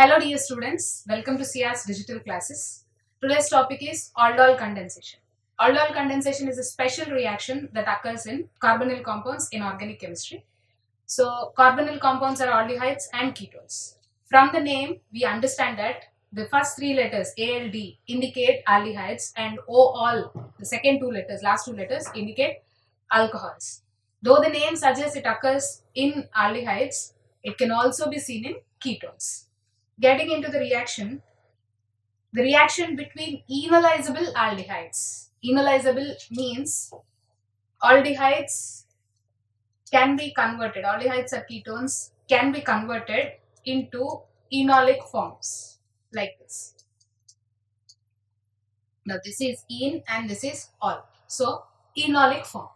Hello dear students, welcome to CR's digital classes. Today's topic is aldol condensation. Aldol condensation is a special reaction that occurs in carbonyl compounds in organic chemistry. So carbonyl compounds are aldehydes and ketones. From the name, we understand that the first three letters ALD indicate aldehydes and OAL, the second two letters, last two letters indicate alcohols. Though the name suggests it occurs in aldehydes, it can also be seen in ketones. Getting into the reaction between enolizable aldehydes. Enolizable means aldehydes can be converted, aldehydes or ketones can be converted into enolic forms like this. Now this is en and this is ol. So enolic form.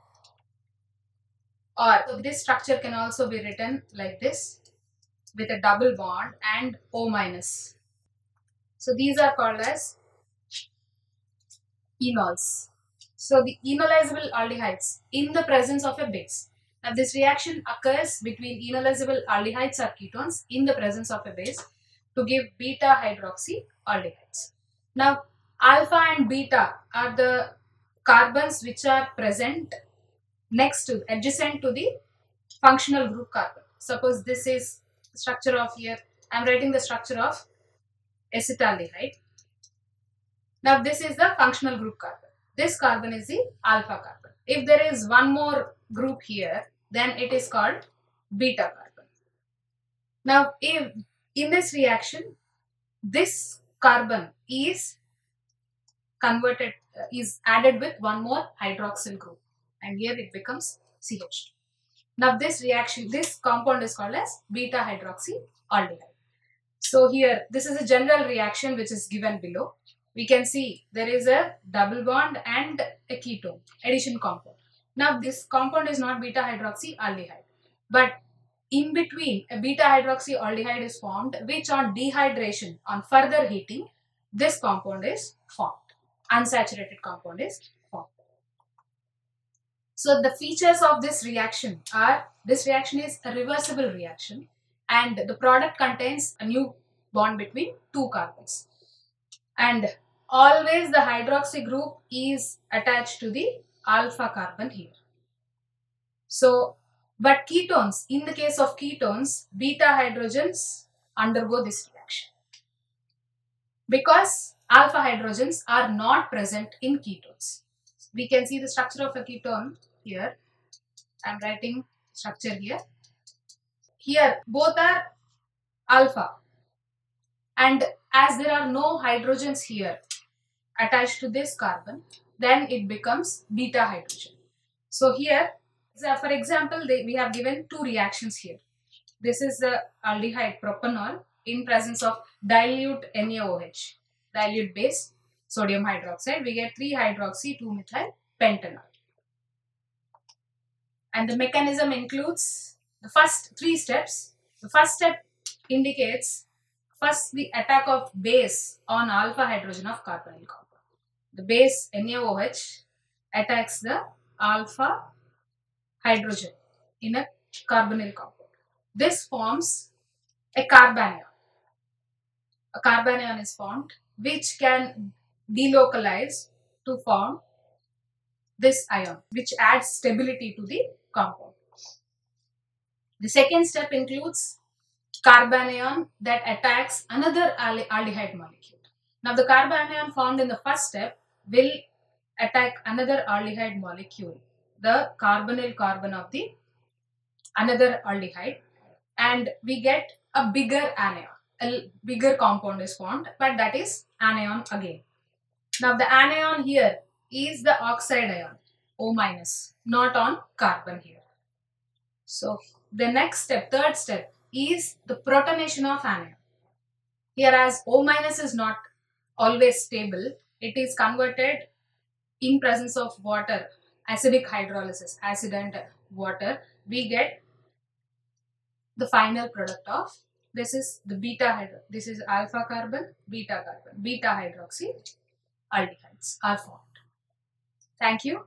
Or this structure can also be written like this with a double bond and O minus. So these are called as enols. So the enolizable aldehydes in the presence of a base. Now this reaction occurs between enolizable aldehydes or ketones in the presence of a base to give beta hydroxy aldehydes. Now alpha and beta are the carbons which are present next to, adjacent to the functional group carbon. Suppose this is structure of here, I am writing the structure of acetaldehyde. Now this is the functional group carbon. This carbon is the alpha carbon. If there is one more group here, then it is called beta carbon. Now if in this reaction, this carbon is converted, is added with one more hydroxyl group, and here it becomes CH2. Now this reaction, this compound is called as beta hydroxy aldehyde. So here, this is a general reaction which is given below. We can see there is a double bond and a ketone addition compound. Now this compound is not beta hydroxy aldehyde, but in between a beta hydroxy aldehyde is formed, which on dehydration, on further heating, this compound is formed. Unsaturated compound is formed. So the features of this reaction are, this reaction is a reversible reaction and the product contains a new bond between two carbons. And always the hydroxy group is attached to the alpha carbon here. So, but ketones, in the case of ketones, beta hydrogens undergo this reaction because alpha hydrogens are not present in ketones. We can see the structure of a ketone here. I am writing structure here. Here both are alpha, and as there are no hydrogens here attached to this carbon, then it becomes beta hydrogen. So here, for example, we have given two reactions here. This is the aldehyde propanol in presence of dilute NaOH, dilute base sodium hydroxide. We get 3-hydroxy 2-methyl pentanol. And the mechanism includes the first three steps. The first step indicates first the attack of base on alpha hydrogen of carbonyl compound. The base NaOH attacks the alpha hydrogen in a carbonyl compound. This forms a carbanion. A carbanion is formed which can delocalize to form this ion, which adds stability to the compound. The second step includes carbanion that attacks another aldehyde molecule. Now the carbanion formed in the first step will attack another aldehyde molecule, the carbonyl carbon of the another aldehyde, and we get a bigger anion. A bigger compound is formed, but that is anion again. Now the anion here is the oxide ion, O minus, not on carbon here. So the next step, third step, is the protonation of anion. Here, as O minus is not always stable, it is converted in presence of water, acidic hydrolysis, acid and water, we get the final product of, this is the this is alpha carbon, beta hydroxy aldehydes are formed. Thank you.